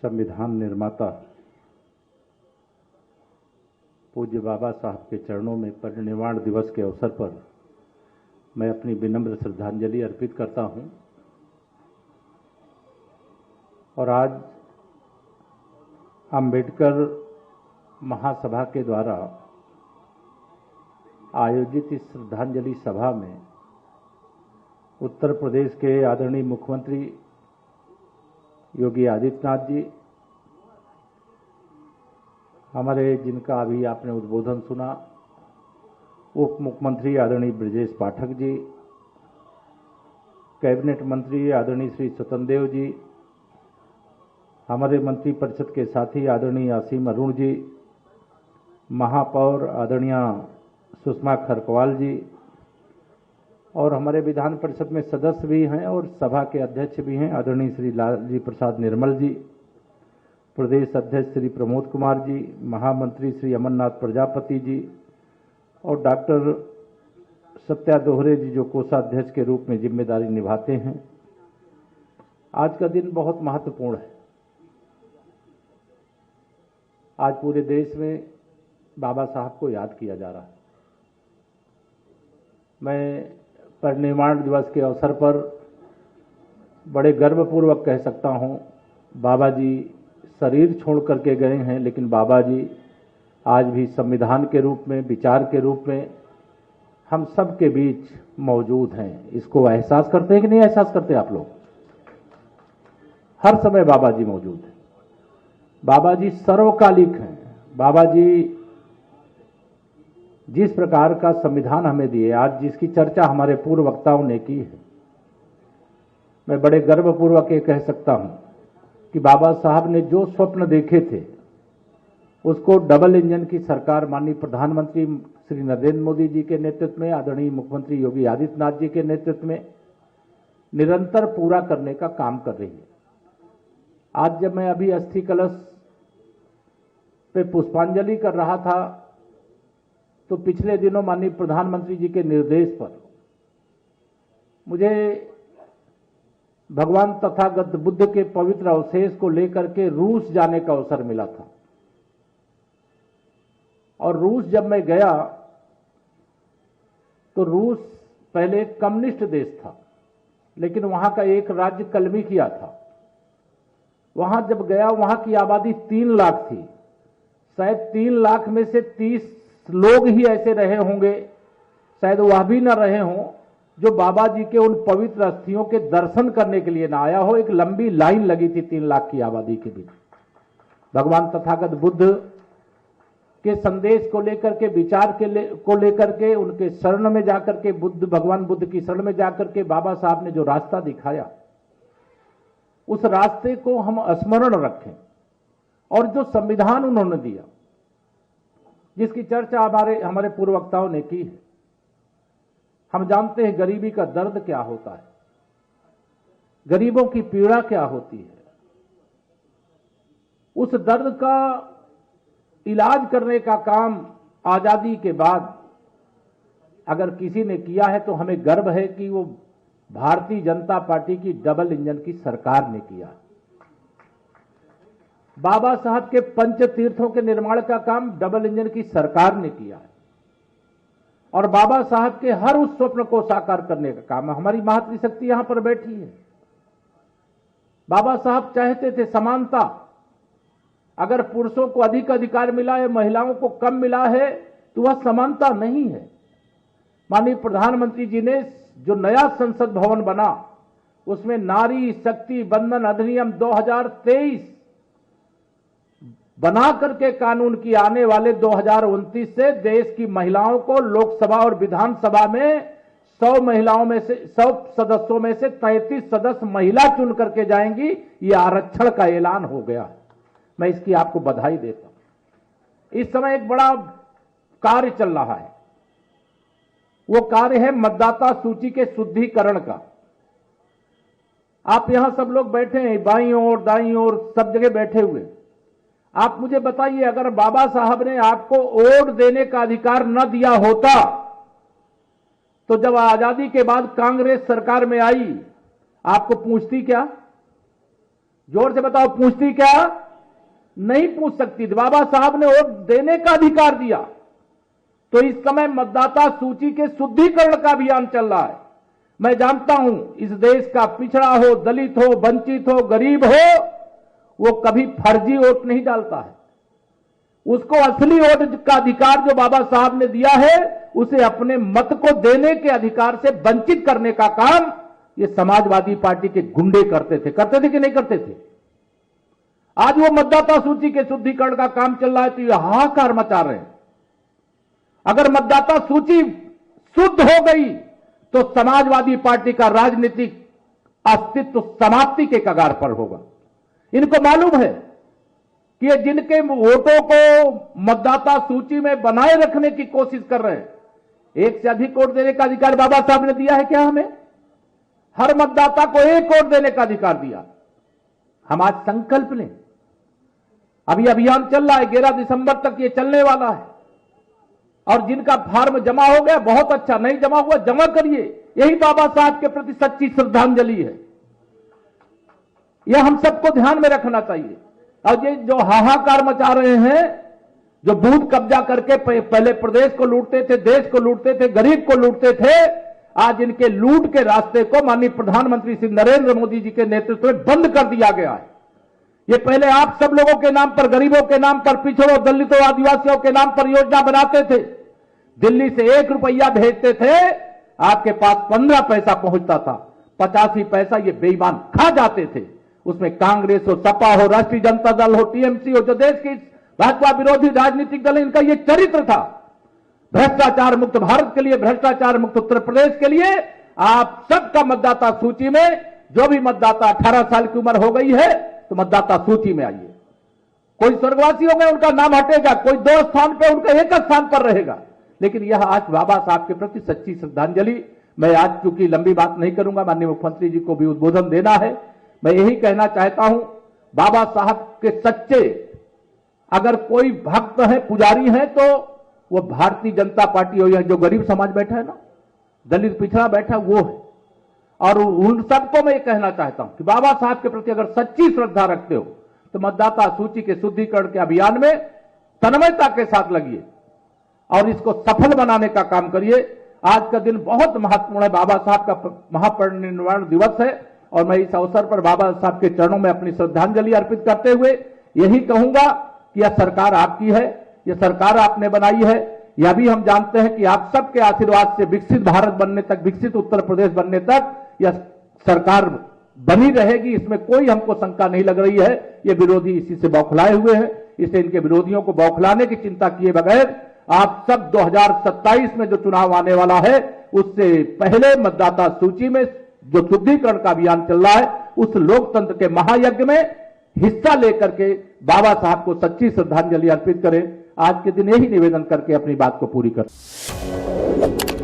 संविधान निर्माता पूज्य बाबा साहब के चरणों में परिनिर्वाण दिवस के अवसर पर मैं अपनी विनम्र श्रद्धांजलि अर्पित करता हूं। और आज अंबेडकर महासभा के द्वारा आयोजित इस श्रद्धांजलि सभा में उत्तर प्रदेश के आदरणीय मुख्यमंत्री योगी आदित्यनाथ जी, हमारे जिनका अभी आपने उद्बोधन सुना, उप मुख्यमंत्री आदरणीय ब्रजेश पाठक जी, कैबिनेट मंत्री आदरणीय श्री स्वतंत्र देव जी, हमारे मंत्रिपरिषद के साथी आदरणीय असीम अरुण जी, महापौर आदरणीय सुषमा खरकवाल जी, और हमारे विधान परिषद में सदस्य भी हैं और सभा के अध्यक्ष भी हैं आदरणीय श्री लालजी प्रसाद निर्मल जी, प्रदेश अध्यक्ष श्री प्रमोद कुमार जी, महामंत्री श्री अमरनाथ प्रजापति जी और डॉक्टर सत्या दोहरे जी जो कोषाध्यक्ष के रूप में जिम्मेदारी निभाते हैं। आज का दिन बहुत महत्वपूर्ण है। आज पूरे देश में बाबा साहब को याद किया जा रहा है। मैं परिनिर्वाण दिवस के अवसर पर बड़े गर्वपूर्वक कह सकता हूं, बाबा जी शरीर छोड़ करके गए हैं, लेकिन बाबा जी आज भी संविधान के रूप में, विचार के रूप में हम सब के बीच मौजूद हैं। इसको एहसास करते हैं कि नहीं एहसास करते आप लोग? हर समय बाबा जी मौजूद हैं। बाबा जी सर्वकालिक हैं। बाबा जी जिस प्रकार का संविधान हमें दिए, आज जिसकी चर्चा हमारे पूर्व वक्ताओं ने की है, मैं बड़े गर्वपूर्वक ये कह सकता हूं कि बाबा साहब ने जो स्वप्न देखे थे उसको डबल इंजन की सरकार माननीय प्रधानमंत्री श्री नरेंद्र मोदी जी के नेतृत्व में, आदरणीय मुख्यमंत्री योगी आदित्यनाथ जी के नेतृत्व में निरंतर पूरा करने का काम कर रही है। आज जब मैं अभी अस्थि कलश पे पुष्पांजलि कर रहा था तो पिछले दिनों माननीय प्रधानमंत्री जी के निर्देश पर मुझे भगवान तथागत बुद्ध के पवित्र अवशेष को लेकर के रूस जाने का अवसर मिला था। और रूस जब मैं गया तो रूस पहले एक कम्युनिस्ट देश था, लेकिन वहां का एक राज्य कलमी किया था। वहां जब गया, वहां की आबादी 3 लाख थी। शायद 3 लाख में से 30 लोग ही ऐसे रहे होंगे, शायद वह भी न रहे हों, जो बाबा जी के उन पवित्र अस्थियों के दर्शन करने के लिए ना आया हो। एक लंबी लाइन लगी थी 3 लाख की आबादी के बीच। भगवान तथागत बुद्ध के संदेश को लेकर के, विचार को लेकर के, उनके शरण में जाकर के, भगवान बुद्ध की शरण में जाकर के बाबा साहब ने जो रास्ता दिखाया, उस रास्ते को हम स्मरण रखें। और जो संविधान उन्होंने दिया, जिसकी चर्चा हमारे पूर्व वक्ताओं ने की है, हम जानते हैं गरीबी का दर्द क्या होता है, गरीबों की पीड़ा क्या होती है। उस दर्द का इलाज करने का काम आजादी के बाद अगर किसी ने किया है तो हमें गर्व है कि वो भारतीय जनता पार्टी की डबल इंजन की सरकार ने किया। बाबा साहब के पंच तीर्थों के निर्माण का काम डबल इंजन की सरकार ने किया है। और बाबा साहब के हर उस स्वप्न को साकार करने का काम हमारी मातृशक्ति यहां पर बैठी है। बाबा साहब चाहते थे समानता। अगर पुरुषों को अधिक अधिकार मिला है, महिलाओं को कम मिला है, तो वह समानता नहीं है। माननीय प्रधानमंत्री जी ने जो नया संसद भवन बना, उसमें नारी शक्ति बंधन अधिनियम 2023 बना करके कानून की आने वाले 2029 से देश की महिलाओं को लोकसभा और विधानसभा में 100 महिलाओं में से 100 सदस्यों में से 33 सदस्य महिला चुन करके जाएंगी। ये आरक्षण का ऐलान हो गया। मैं इसकी आपको बधाई देता हूं। इस समय एक बड़ा कार्य चल रहा है। वो कार्य है मतदाता सूची के शुद्धिकरण का। आप यहां सब लोग बैठे हैं, बाईं ओर दाईं ओर सब जगह बैठे हुए। आप मुझे बताइए, अगर बाबा साहब ने आपको वोट देने का अधिकार न दिया होता तो जब आजादी के बाद कांग्रेस सरकार में आई, आपको पूछती क्या? जोर से बताओ, पूछती क्या? नहीं पूछ सकती थी। बाबा साहब ने वोट देने का अधिकार दिया। तो इस समय मतदाता सूची के शुद्धिकरण का अभियान चल रहा है। मैं जानता हूं इस देश का पिछड़ा हो, दलित हो, वंचित हो, गरीब हो, वो कभी फर्जी वोट नहीं डालता है। उसको असली वोट का अधिकार जो बाबा साहब ने दिया है, उसे अपने मत को देने के अधिकार से वंचित करने का काम ये समाजवादी पार्टी के गुंडे करते थे कि नहीं करते थे? आज वो मतदाता सूची के शुद्धिकरण का काम चल रहा है तो ये हाहाकार मचा रहे हैं। अगर मतदाता सूची शुद्ध हो गई तो समाजवादी पार्टी का राजनीतिक अस्तित्व समाप्ति के कगार पर होगा। इनको मालूम है कि ये जिनके वोटों को मतदाता सूची में बनाए रखने की कोशिश कर रहे हैं, एक से अधिक वोट देने का अधिकार बाबा साहब ने दिया है क्या हमें? हर मतदाता को एक वोट देने का अधिकार दिया। हम आज संकल्प लें। अभी अभियान चल रहा है, 11 दिसंबर तक ये चलने वाला है। और जिनका फार्म जमा हो गया बहुत अच्छा, नहीं जमा हुआ जमा करिए। यही बाबा साहब के प्रति सच्ची श्रद्धांजलि है। यह हम सबको ध्यान में रखना चाहिए। और ये जो हाहाकार मचा रहे हैं, जो बूथ कब्जा करके पहले प्रदेश को लूटते थे, देश को लूटते थे, गरीब को लूटते थे, आज इनके लूट के रास्ते को माननीय प्रधानमंत्री श्री नरेंद्र मोदी जी के नेतृत्व में बंद कर दिया गया है। ये पहले आप सब लोगों के नाम पर, गरीबों के नाम पर, पिछड़ों, दलितों, आदिवासियों के नाम पर योजना बनाते थे। दिल्ली से 1 रुपया भेजते थे, आपके पास 15 पैसा पहुंचता था। 85 पैसा ये बेईमान खा जाते थे। उसमें कांग्रेस हो, सपा हो, राष्ट्रीय जनता दल हो, टीएमसी हो, जो देश की भाजपा विरोधी राजनीतिक दल है, इनका ये चरित्र था। भ्रष्टाचार मुक्त भारत के लिए, भ्रष्टाचार मुक्त उत्तर प्रदेश के लिए आप सबका मतदाता सूची में, जो भी मतदाता 18 साल की उम्र हो गई है तो मतदाता सूची में आइए। कोई स्वर्गवासी हो गए उनका नाम हटेगा, कोई 2 स्थान पे उनका 1 स्थान पर रहेगा। लेकिन यह आज बाबा साहब के प्रति सच्ची श्रद्धांजलि। मैं आज चूंकि लंबी बात नहीं करूंगा, माननीय मुख्यमंत्री जी को भी उद्बोधन देना है। मैं यही कहना चाहता हूं, बाबा साहब के सच्चे अगर कोई भक्त है, पुजारी है, तो वो भारतीय जनता पार्टी हो, या जो गरीब समाज बैठा है ना, दलित पिछड़ा बैठा, वो है। और उन सबको मैं ये कहना चाहता हूं कि बाबा साहब के प्रति अगर सच्ची श्रद्धा रखते हो तो मतदाता सूची के शुद्धिकरण के अभियान में तन्मयता के साथ लगिए और इसको सफल बनाने का काम करिए। आज का दिन बहुत महत्वपूर्ण है, बाबा साहब का महापरिनिर्वाण दिवस है और मैं इस अवसर पर बाबा साहब के चरणों में अपनी श्रद्धांजलि अर्पित करते हुए यही कहूंगा कि यह सरकार आपकी है, यह सरकार आपने बनाई है। यह भी हम जानते हैं कि आप सबके आशीर्वाद से विकसित भारत बनने तक, विकसित उत्तर प्रदेश बनने तक यह सरकार बनी रहेगी, इसमें कोई हमको शंका नहीं लग रही है। ये विरोधी इसी से बौखलाए हुए हैं, इससे इनके विरोधियों को बौखलाने की चिंता किए बगैर आप सब 2027 में जो चुनाव आने वाला है, उससे पहले मतदाता सूची में जो शुद्धिकरण का अभियान चल रहा है, उस लोकतंत्र के महायज्ञ में हिस्सा लेकर के बाबा साहब को सच्ची श्रद्धांजलि अर्पित करें। आज के दिन यही निवेदन करके अपनी बात को पूरी करें।